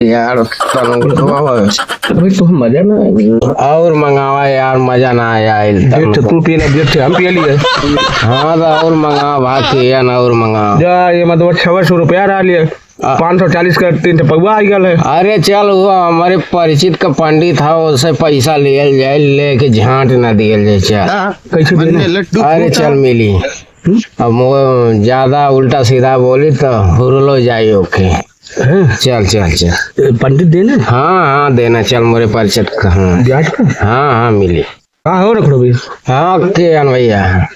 यार अभी तो हम मजा ना और मंगावा यार, मजा ना आया डेढ़ तू पी ले डेढ़ हम पी लिए। हाँ तो और मंगा भाई या ना और मंगा जा ये मतलब 600 रुपया रहा लिए 540 का 3 पौवा आ गया है। अरे चल हुआ हमारे परिचित का पंडित था, उससे पैसा लियल जाए, लेके झांट ना दियल जाए। चल कैसे देने? अरे चल मिली। अब वो ज्यादा उल्टा सीधा बोली तो हुरलो जाई ओके। चल चल चल पंडित देने? हाँ हाँ देना। चल मोरे परिचित का। हाँ ब्याज का? हाँ हाँ मिली। हाँ हो रखो भाई। हाँ के भैया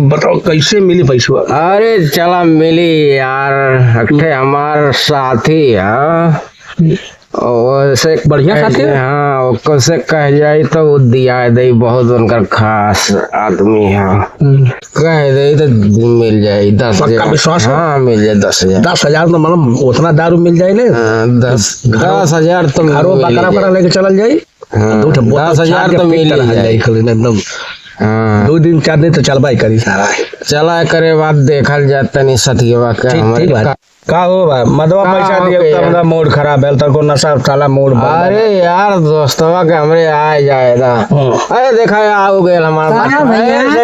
बताओ कैसे मिली पैसा? अरे चला मिली यार, अक्टे हमार साथी है वैसे बढ़िया साथी है? हाँ कैसे कह जाए तो वो दिया दे, बहुत उनका खास आदमी है। कह दे तो मिल जाए 10,000। हाँ मिल जाए 10,000। 10,000 तो मतलब उतना दारू मिल जाए ना। 10,000 तो घरों बकरा बकरा लेके चल जाए। 10,000 तो मिल जाए एकदम। हाँ 2 दिन 4 दिन तो चल भाई करी सारा चला करे बात देखल जाता नहीं सतियवा का का हो भाई मदवा पैसा दिया तो हमरा मूड खराब है, तो नशा साला मूड। अरे यार दोस्तवा के हमरे आ जाएगा। अरे देखा आओ गए हमारा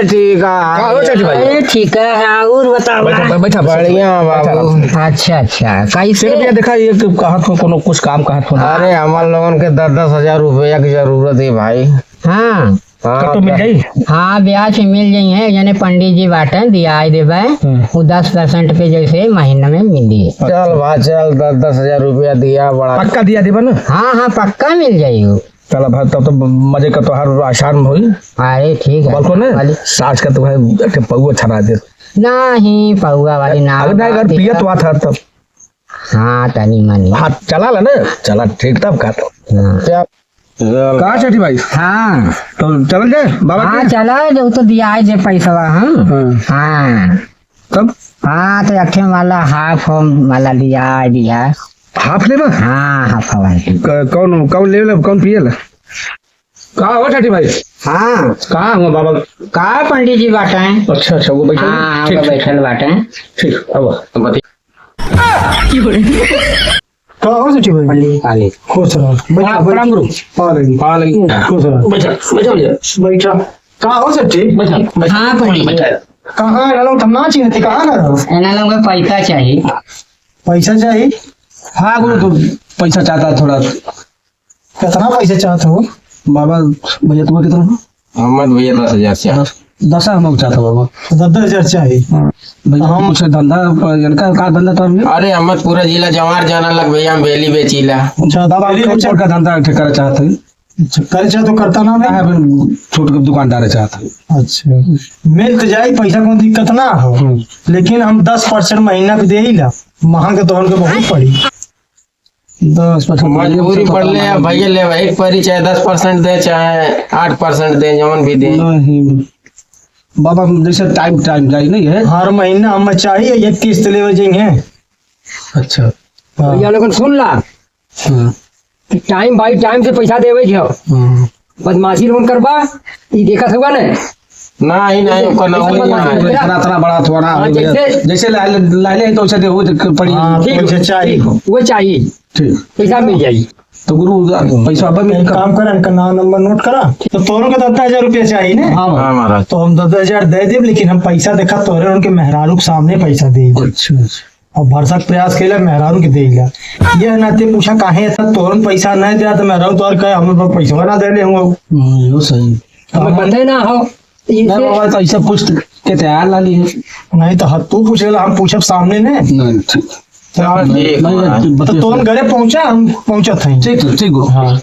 ठीक है। ठीक है और बताओ। बैठा बढ़िया बाबू। अच्छा अच्छा कैसे रुपया देखा ये कहत हो कोनो कुछ काम कहत हो। अरे हमार लोगन के 10,000 रुपया की जरूरत है भाई। हाँ तो मिल जाई। हाँ ब्याज से मिल जाई है, यानी पंडित जी बाटे दिया देवे वो 10% पे जैसे महीना में मिली। चल भाई चल 10,000 रुपया दिया बड़ा पक्का दिया देबा ना? हाँ हाँ पक्का मिल जाई। चल भाई तब तो मजे का तो हर आसान होई। अरे ठीक है बल्कि ना सास का तो भाई पौवा छना दे नहीं पौवा वाली ना अगर पियत हुआ था तब। हाँ तनी मनी हाँ चला ना चला ठीक तब का तो कहाँ चटी भाई? हाँ तो चल जाए बाबा हाँ चला जो तो दिया दे पैसा। हाँ हाँ तब हाँ तो अखे वाला हाफ वाला दिया हाफ ले हाँ हाफ वाला कौन कौन ले कौन पिए कहाँ हो चटी भाई? हाँ कहाँ हुआ बाबा? का पंडित जी बाटे हैं। अच्छा अच्छा वो बैठे हाँ ठीक बैठल बाटे हैं। ठीक अब कहाँ हो चटी भाई? खुश रहो बैठा प्रणाम गुरु। पा लगी खुश रहो बैठा कहाँ हो चटी? हाँ पंडित कहाँ गलो तुम ना चाहिए कहाँ गलो? एना लोग पैसा चाहिए। पैसा चाहिए? हाँ गुरु तो पैसा चाहता है थोड़ा। कितना पैसा चाहते हो बाबा? भैया तुम्हें कितना? अहमद भैया 10,000 से 10 हम चाहता बाबा। 10,000 चाहिए भैया। हम कुछ धंधा का धंधा तो अरे अहमद पूरा जिला जवार जाना लग भैया, हम बेली बेचीला। अच्छा छोट का धंधा कर चाहते हैं? कर चाहे तो करता ना है, छोट का दुकानदार चाहता है। अच्छा मिल तो जाए पैसा कोई दिक्कत ना हो, लेकिन हम 10% महीना पे दे ही ला महंग के तो हमके बहुत पड़ी। 10% मजबूरी पड़ ले भैया ले एक परी चाहे 10% दे चाहे 8% दे, जवन भी दे। बाबा जैसे टाइम जाए नहीं है, हर महीना हमें चाहिए एक किस्त ले जाएंगे। अच्छा भैया लोगन सुन ला, टाइम बाई टाइम से पैसा देवे जो बदमाशी लोन करबा ई देखत हुआ ना। नहीं नहीं को ना इतना बड़ा थोड़ा जैसे लाले तो वैसे दे पड़ी। ठीक चाहिए वो चाहिए, ठीक पैसा मिल जाई। तो गुरु पैसा अब मिल काम करा इनका नाम नंबर नोट करा। तो तोरों का 10,000 रुपया चाहिए ना? हाँ महाराज तो हम 10,000 दे दे, लेकिन हम पैसा देखा तोरे उनके मेहरारू के सामने पैसा दे। अच्छा और भरसक प्रयास केला मेहरारू के देला। ये नाते पूछा काहे था तोरन पैसा नहीं दिया तो मेहरारू तोर कहे हम पैसा ना दे ले हम। यो सही हमें बंदे ना हो बाबा तो ऐसा पूछ के तैयार ला ली नहीं तो तू पूछेला हम पूछब सामने ने। तो तोरन घरे पहुंचा हम पहुंचा था। ठीक ठीक हाँ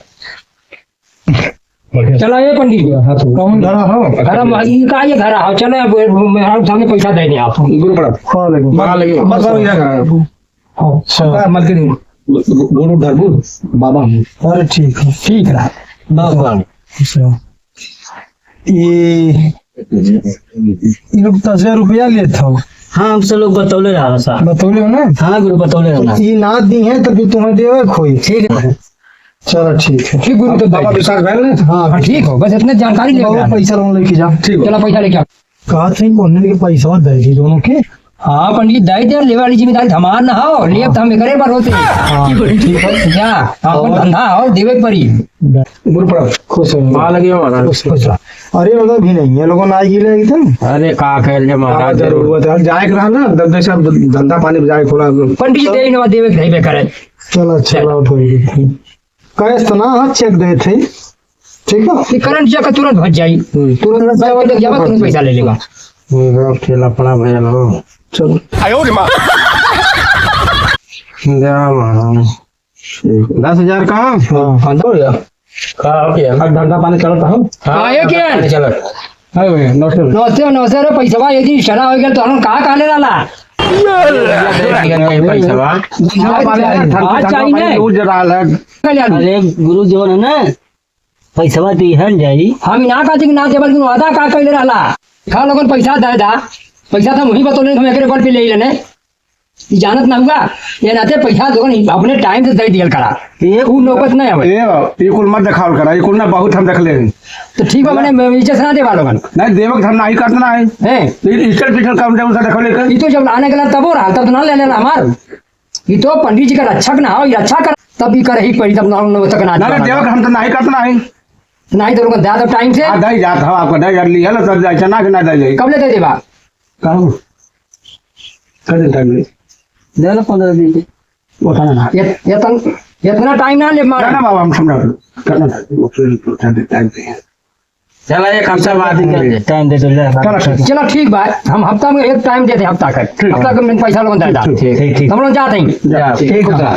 चला ये पंडित जी कौन घर हो? घर का ये घर आओ चलो मेहरारू सामने पैसा देने आप गुरु पड़ा खा लगे मां लगे मत करो इधर। अच्छा मत करिए गुरु धर्मु बाबा। अरे ठीक है ठीक है बाबा। ये लोग 10,000 रुपया लेता हो? हाँ हमसे लोग बतौले रहा सा। बतौले हो ना? हाँ गुरु बतौले रहा। ये ना दी है तभी तुम्हें देवे खोई। ठीक है चलो ठीक है। ठीक गुरु तो बाबा विशाल भाई ना? हाँ ठीक हो, बस इतने जानकारी ले पैसा लोन लेके जा। ठीक चलो पैसा लेके कहा थे कौन के पैसा देगी दोनों के? हाँ पंडित दाई दे ले वाली जिम्मेदारी हमार ना हो ले अब हम करे बार होते ठीक है क्या अपन धंधा हो देवे परी खुश हो माँ लगी हमारा अरे मतलब भी नहीं है लोगों ने आई गिले एकदम अरे का खेल जे महाराज जरूर जरूरत है जाए के रहा ना दब जैसे धंधा पानी जाए थोड़ा पंडित जी दे ना देवे नहीं करे चलो चलो कैश तो ना हाँ चेक दे थे ठीक है ये करंट चेक तुरंत भज जाई तुरंत जावा तुरंत पैसा ले लेगा ठेला पड़ा भैया ना चलो जा महाराज 10,000 कहाँ हाँ हो गया कहाँ किया अब धंधा पानी चलता हम आए क्या चलो है भैया नमस्ते नौसे रे पैसा एक दिन शरा हो गया तो हम कहाँ काले डाला पैसा अरे गुरु जो है ना पैसा दिहल जाई हम ना कहते कि ना देवल कि वादा का कहले रहला खा लोगन पैसा दे दा पैसा तो वही बतौले हम एकरे पर पे ले लेने जानत ना हुआ ये नाते पैसा लोगन अपने टाइम से दे दियल करा ये उ नौबत नहीं आवे ये कुल मत दिखाओ करा ये कुल ना बहुत हम देख ले तो ठीक बा मैंने नीचे से ना देवा लोगन नहीं देवक हम नहीं करना है हैं इसका पिछल काम दे उनका देखो लेकर ये तो जब लाने गला तब हो रहा तब तो ना ले लेना हमार ये तो पंडित जी का रक्षक ना हो ये अच्छा कर तब ही करे ही पड़ी तब ना तक ना ना देवक हम तो नहीं करना है नहीं तो लोगन दे दो टाइम से दे जात हो आपको दे जात लिया तो जाए चना के ना दे जाए कब ले दे देबा कहूं कर दे टाइम दे लो 15 दिन उठाना ना इतना टाइम ना ले मार ना बाबा हम समझा करना उठा दे टाइम पे चला एक हफ्ता बाद निकल जाए टाइम दे दो चलो चलो ठीक बा हम हफ्ता में एक टाइम देते हफ्ता का हफ्ता का में पैसा लोगन दे दा ठीक हम लोग जाते हैं ठीक होगा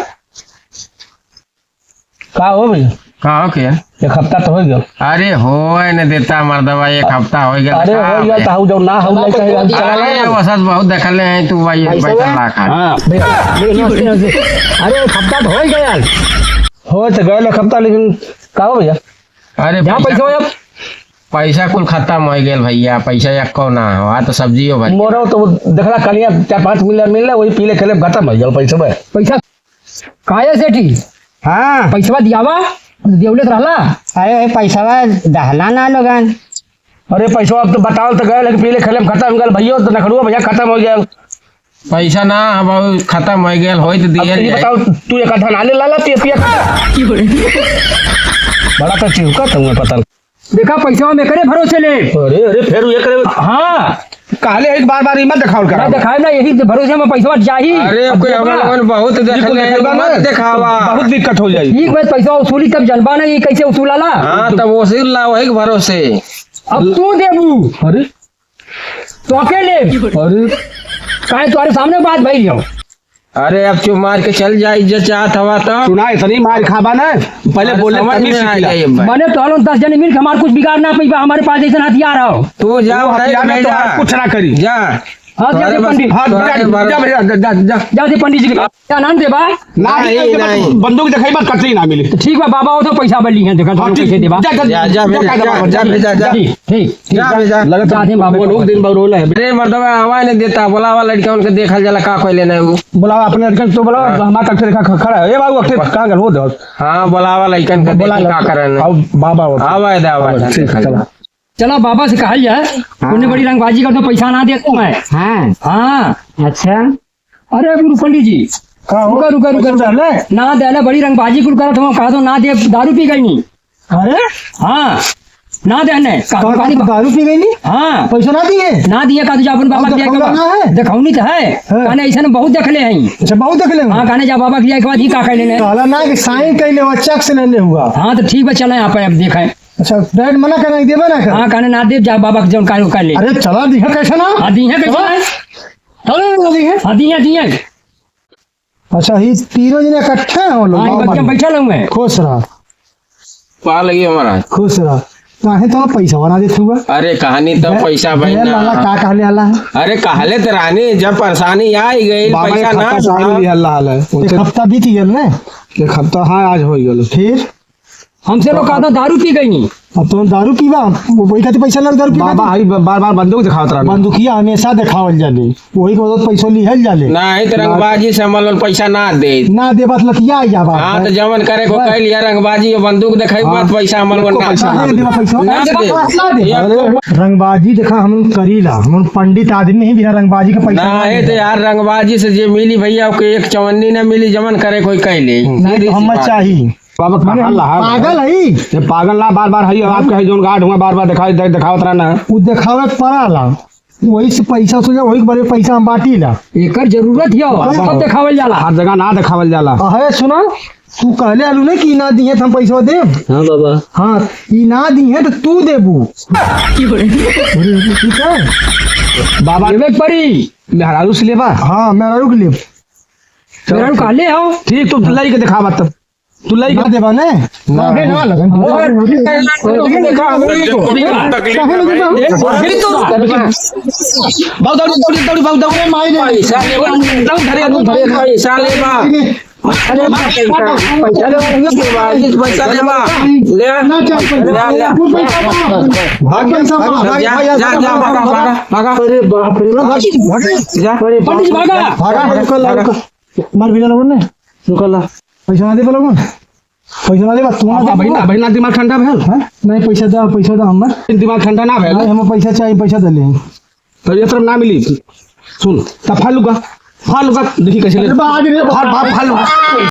का हो भैया कहाँ क्या एक हफ्ता तो हो गया अरे हो न देता मर्दवा एक हफ्ता हो गया अरे हो गया तो जो ना हो नहीं कहे अरे वसत बहुत देखले हैं तू भाई पैसा ला खा हां अरे एक हफ्ता तो हो गया हो तो गए एक हफ्ता लेकिन का हो भैया अरे जहाँ पैसा हो अब पैसा कुल खत्म हो गया भैया पैसा एक को ना हो तो सब्जी हो भाई मोरो तो देखला कलिया 4-5 मिलियन मिल वही पीले खेले खत्म हो गया पैसा में पैसा काहे सेठी हां पैसा दियावा देवले रहला अरे पैसा दहला ना लोगन अरे पैसा अब तो बताओ तो गए लेकिन पीले खेले में खत्म हो गया भैया तो नखड़ुआ भैया खत्म हो गया पैसा ना अब खत्म हो गया हो तो दिए ये बताओ तू एक आधा नाले लाला ते पिया बड़ा तो चिहुका तुम्हें पता देखा पैसा में करे भरोसे ले अरे अरे फिर ये करे हाँ काले एक बार ही मत दिखाओ ना करा दिखाए ना यही भरोसे में पैसा जाही अरे कोई अगल बहुत देखले मत दिखावा बहुत दिक्कत हो जाएगी ठीक बात पैसा वसूली तब जनबा ना ये कैसे वसूलाला हाँ तब वसूल ला वही के भरोसे अब तू देबू अरे तो अकेले अरे काहे तुम्हारे सामने बात भई हो अरे अब चुप मार के चल जा इज्जत चाहत हवा तो सुना इतनी मार खाबा ना पहले बोले समझ तभी में आ सीखला। गई भाई। मैंने तो 10 जने मिल के हमारे कुछ बिगाड़ ना पैबा हमारे पास ऐसा हथियार हो तू जा वो हथियार में तो जा कुछ ना करी जा हाँ तुम्हारे जा बस- पंडित हाँ तुम्हारे जा भैया जा जा दे पंडित जी के क्या नाम देबा नहीं, नहीं। बंदूक दिखाई बात कतई ना मिली तो ठीक बा बाबा वो तो पैसा बली है देखा हाँ, तो ठीक। कैसे देबा जा जा भेजा जा भेजा जा ठीक ठीक जा भेजा जा दे बाबा लोग दिन भर रोला है अरे मर्दवा आवाज नहीं देता बोलावा लड़का उनके देखल जाला का कोई लेना है वो बुलाओ अपने लड़के तो बुलाओ हमारा कक्षे रेखा खड़ा है ए बाबू अक्षे कहां गल हो दो हाँ बोलावा लड़कन के बुला देखी लो का करन अब बाबा आवा दे आवा ठीक है चलो चलो बाबा से कहल जाए उन्हें बड़ी रंगबाजी कर तो पैसा ना देता मैं हाँ हाँ अच्छा अरे गुरु पंडित जी रुका रुका रुका ना देला बड़ी रंगबाजी कुल करत हम कहा तो ना दे दारू पी गई नहीं अरे हाँ ना देने दारू पी गई नहीं हाँ पैसा ना दिए ना दिए का तो जा अपन बाबा और किया दिखौला ना है? देखौनी तो है हाँ। कहने ऐसा बहुत देखले हैं अच्छा बहुत देख ले हाँ कहने जा बाबा किया के बाद ही का कहले ने कहला ना कि साइन कइले हुआ चेक से लेने हुआ हाँ तो ठीक है चले यहाँ पे अब देखें अच्छा डायरेक्ट मना करना देबे ना कर हाँ कहने ना दे जा बाबा के जौन का कर ले अरे चला दिया कैसे ना हाँ दी है कैसे अरे ना दिए हाँ दी है अच्छा ही तीनों जने इकट्ठे हो हाँ ये बच्चे लोग बैठे लोग मैं खुश रहा पा लगी हमारा खुश रहा काहे तो पैसा बना देते हुआ अरे कहानी तो पैसा भाई लाला ना का कहले आला है अरे कहले तो रानी जब परेशानी आई गई बाबा पैसा के ना खाता चालू भी हल्ला हाल है एक हफ्ता बीत गेल ने एक हफ्ता हाँ आज हो गेल फिर हमसे लोग कहा था दारू पी गई नहीं अब तो दारू पीवा वही खातिर पैसा लग दारू पीवा बाबा आई बार बार बंदूक दिखावत रहा बंदूकिया हमेशा दिखावल जाले वही को पैसा लिहल जाले नहीं तो रंगबाजी से हमन पैसा ना दे ना दे बात लतिया आ जा बात हाँ तो जमन करे को कह लिया रंगबाजी और बंदूक दिखाई बात पैसा हमन को ना रंगबाजी देखा हम करीला हम पंडित आदमी ही बिना रंगबाजी का पैसा ना है तो यार रंगबाजी से जे मिली भैया ओके एक चवन्नी ना मिली जमन करे कोई कह ले नहीं तो हम चाहिए बाबा पागल है ये पागल ना बार बार हई आप कहे जोन गार्ड हुआ बार बार दिखावत रहा ना वो दिखावे पड़ाला वही से पैसा सोचा वही बड़े पैसा हम बाटी ला एकर जरूरत है सब दिखावल जाला हर जगह ना दिखावल जाला है सुना तू कहले आलू ने कि ना दिए तो हम पैसा दे हाँ बाबा हाँ ई ना दिए तो तू देबू ठीक है बाबा लेवे पड़ी मेहरारू से लेबा हाँ मैं रुक ले मेरा काले हो ठीक तू लई के दिखावत तब तू लई ना देबा ने ना लगन बाऊ दौड़ी बाऊ दौड़ी माई पैसा लेबा पैसा लेबा ले भाग्य सब जा भागा अरे बाप रे जा पंडित भागा भागा मार बिना लोगन ने निकल पैसा ना दे लोगन पैसा ना दे तू ना बहिना दिमाग ठंडा भेल नहीं पैसा दे हमर दिमाग ठंडा ना भेल हम पैसा चाहिए पैसा दे ले तो ये तरफ ना मिली सुन तब फालूगा देखी कैसे ले फालूगा